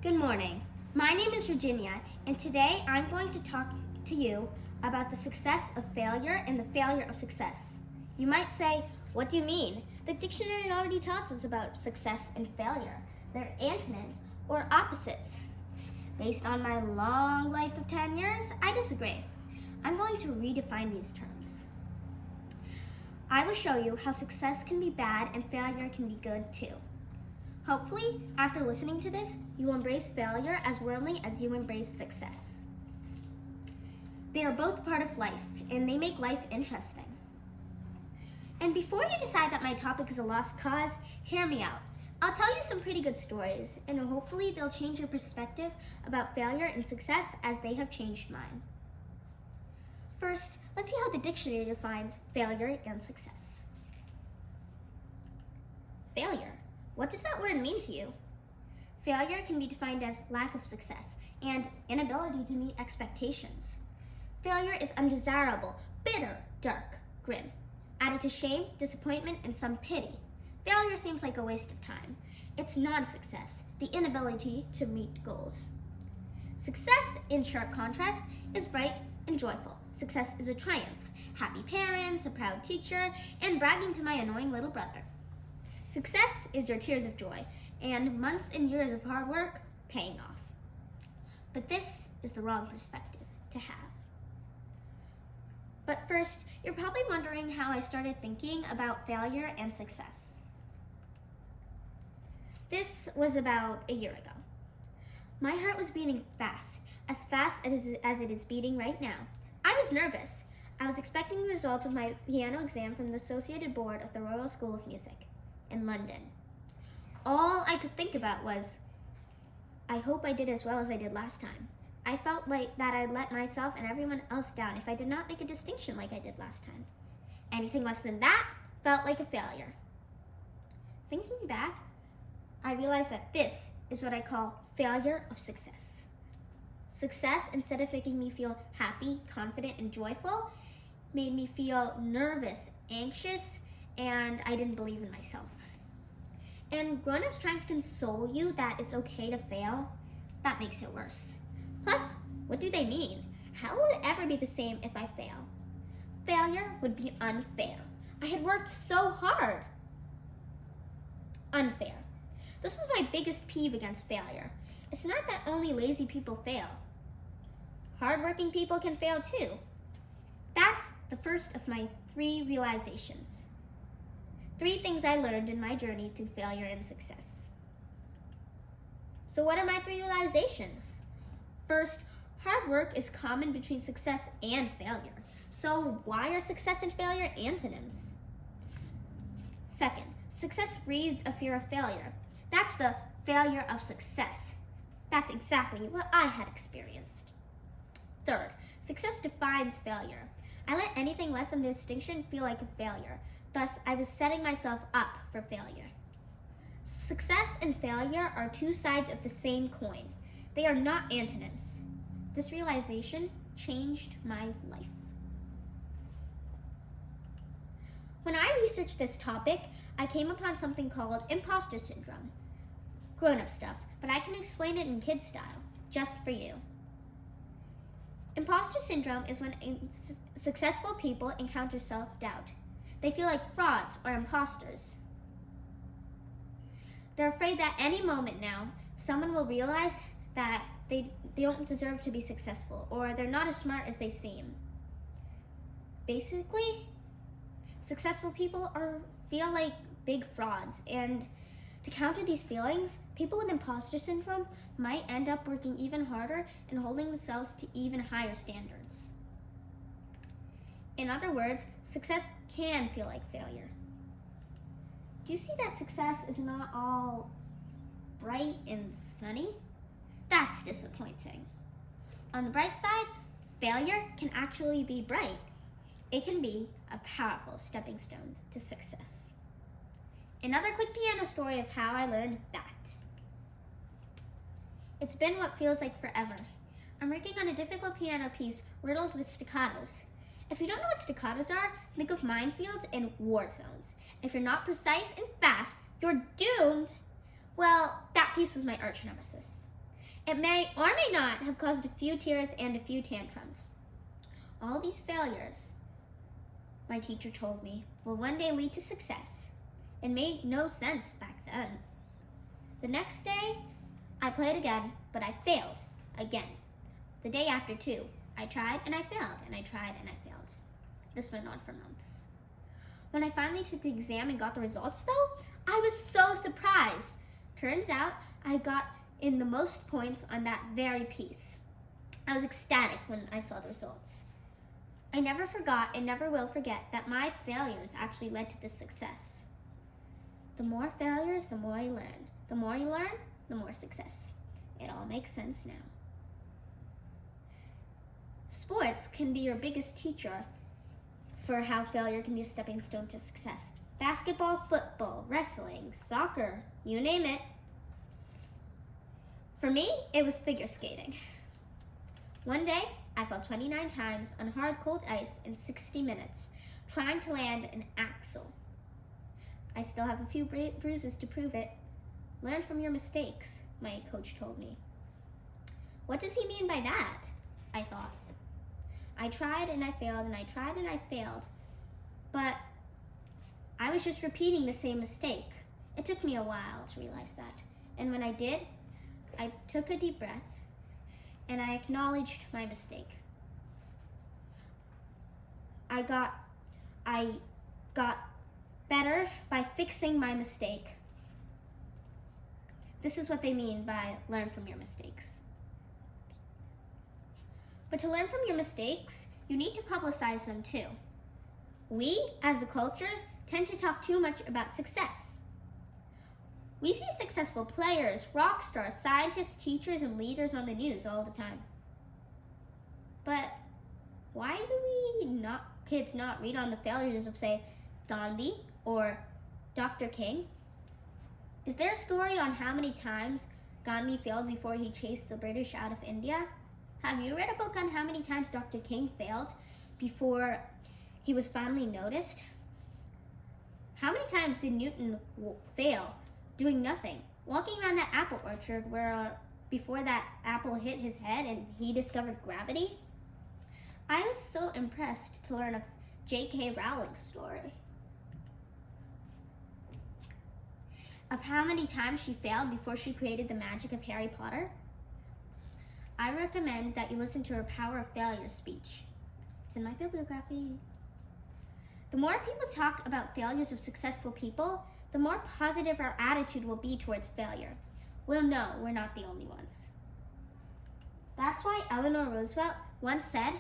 Good morning. My name is Rajanya, and today I'm going to talk to you about the success of failure and the failure of success. You might say, what do you mean? The dictionary already tells us about success and failure. They're antonyms or opposites. Based on my long life of 10 years, I disagree. I'm going to redefine these terms. I will show you how success can be bad and failure can be good too. Hopefully, after listening to this, you will embrace failure as warmly as you embrace success. They are both part of life, and they make life interesting. And before you decide that my topic is a lost cause, hear me out. I'll tell you some pretty good stories, and hopefully they'll change your perspective about failure and success as they have changed mine. First, let's see how the dictionary defines failure and success. Failure. What does that word mean to you? Failure can be defined as lack of success and inability to meet expectations. Failure is undesirable, bitter, dark, grim. Added to shame, disappointment, and some pity. Failure seems like a waste of time. It's non-success, the inability to meet goals. Success, in sharp contrast, is bright and joyful. Success is a triumph, happy parents, a proud teacher, and bragging to my annoying little brother. Success is your tears of joy, and months and years of hard work paying off. But this is the wrong perspective to have. But first, you're probably wondering how I started thinking about failure and success. This was about a year ago. My heart was beating fast as it is beating right now. I was nervous. I was expecting the results of my piano exam from the Associated Board of the Royal School of Music in London. All I could think about was, I hope I did as well as I did last time. I felt like that I'd let myself and everyone else down if I did not make a distinction like I did last time. Anything less than that felt like a failure. Thinking back, I realized that this is what I call failure of success. Success, instead of making me feel happy, confident, and joyful, made me feel nervous, anxious, and I didn't believe in myself. And grown-ups trying to console you that it's okay to fail, that makes it worse. Plus, what do they mean? How will it ever be the same if I fail? Failure would be unfair. I had worked so hard. Unfair. This is my biggest peeve against failure. It's not that only lazy people fail. Hardworking people can fail too. That's the first of my 3 realizations. 3 things I learned in my journey through failure and success. So what are my 3 realizations? First, hard work is common between success and failure. So why are success and failure antonyms? Second, success breeds a fear of failure. That's the failure of success. That's exactly what I had experienced. Third, success defines failure. I let anything less than distinction feel like a failure. Thus, I was setting myself up for failure. Success and failure are 2 sides of the same coin. They are not antonyms. This realization changed my life. When I researched this topic, I came upon something called imposter syndrome. Grown-up stuff, but I can explain it in kid style, just for you. Imposter syndrome is when successful people encounter self-doubt. They feel like frauds or imposters. They're afraid that any moment now, someone will realize that they don't deserve to be successful or they're not as smart as they seem. Basically, successful people feel like big frauds, and to counter these feelings, people with imposter syndrome might end up working even harder and holding themselves to even higher standards. In other words, success can feel like failure. Do you see that success is not all bright and sunny? That's disappointing. On the bright side, failure can actually be bright. It can be a powerful stepping stone to success. Another quick piano story of how I learned that. It's been what feels like forever. I'm working on a difficult piano piece riddled with staccatos. If you don't know what staccatos are, think of minefields and war zones. If you're not precise and fast, you're doomed. Well, that piece was my arch nemesis. It may or may not have caused a few tears and a few tantrums. All these failures, my teacher told me, will one day lead to success. It made no sense back then. The next day, I played again, but I failed again. The day after too, I tried and I failed, and I tried and I failed. This went on for months. When I finally took the exam and got the results though, I was so surprised. Turns out I got in the most points on that very piece. I was ecstatic when I saw the results. I never forgot and never will forget that my failures actually led to this success. The more failures, the more you learn. The more you learn, the more success. It all makes sense now. Sports can be your biggest teacher for how failure can be a stepping stone to success. Basketball, football, wrestling, soccer, you name it. For me, it was figure skating. One day, I fell 29 times on hard, cold ice in 60 minutes, trying to land an axel. I still have a few bruises to prove it. Learn from your mistakes, my coach told me. What does he mean by that? I thought. I tried and I failed and I tried and I failed, but I was just repeating the same mistake. It took me a while to realize that. And when I did, I took a deep breath and I acknowledged my mistake. I got better by fixing my mistake. This is what they mean by learn from your mistakes. But to learn from your mistakes, you need to publicize them too. We, as a culture, tend to talk too much about success. We see successful players, rock stars, scientists, teachers, and leaders on the news all the time. But why do kids not read on the failures of, say, Gandhi or Dr. King? Is there a story on how many times Gandhi failed before he chased the British out of India? Have you read a book on how many times Dr. King failed before he was finally noticed? How many times did Newton fail doing nothing, walking around that apple orchard where before that apple hit his head and he discovered gravity? I was so impressed to learn of J.K. Rowling's story, of how many times she failed before she created the magic of Harry Potter. I recommend that you listen to her Power of Failure speech. It's in my bibliography. The more people talk about failures of successful people, the more positive our attitude will be towards failure. We'll know we're not the only ones. That's why Eleanor Roosevelt once said,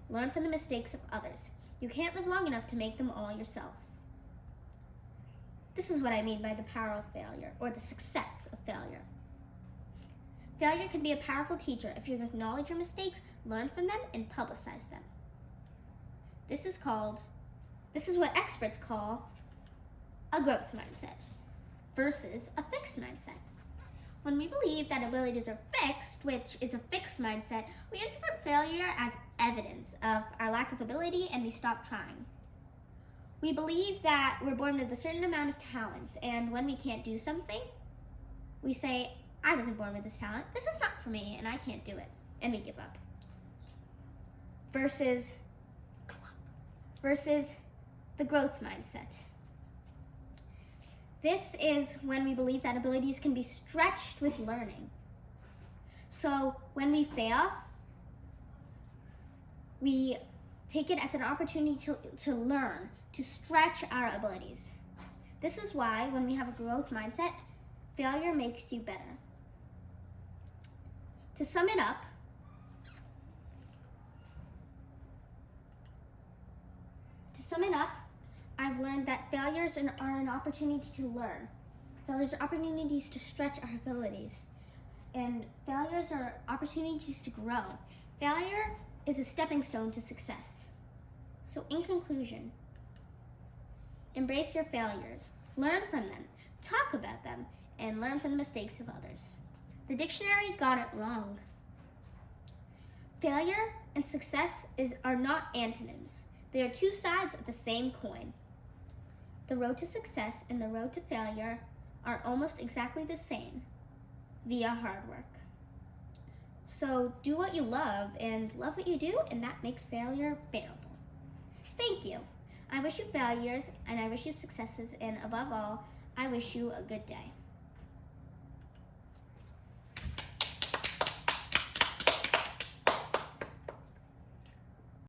learn from the mistakes of others. You can't live long enough to make them all yourself. This is what I mean by the power of failure, or the success of failure. Failure can be a powerful teacher if you acknowledge your mistakes, learn from them, and publicize them. This is what experts call a growth mindset versus a fixed mindset. When we believe that abilities are fixed, which is a fixed mindset, we interpret failure as evidence of our lack of ability and we stop trying. We believe that we're born with a certain amount of talents, and when we can't do something, we say, I wasn't born with this talent, this is not for me, and I can't do it, and we give up. Versus the growth mindset. This is when we believe that abilities can be stretched with learning. So when we fail, we take it as an opportunity to learn, to stretch our abilities. This is why when we have a growth mindset, failure makes you better. To sum it up, I've learned that failures are an opportunity to learn. Failures are opportunities to stretch our abilities. And failures are opportunities to grow. Failure is a stepping stone to success. So in conclusion, embrace your failures, learn from them, talk about them, and learn from the mistakes of others. The dictionary got it wrong. Failure and success are not antonyms. They are two sides of the same coin. The road to success and the road to failure are almost exactly the same via hard work. So do what you love and love what you do, and that makes failure bearable. Thank you. I wish you failures and I wish you successes, and above all, I wish you a good day.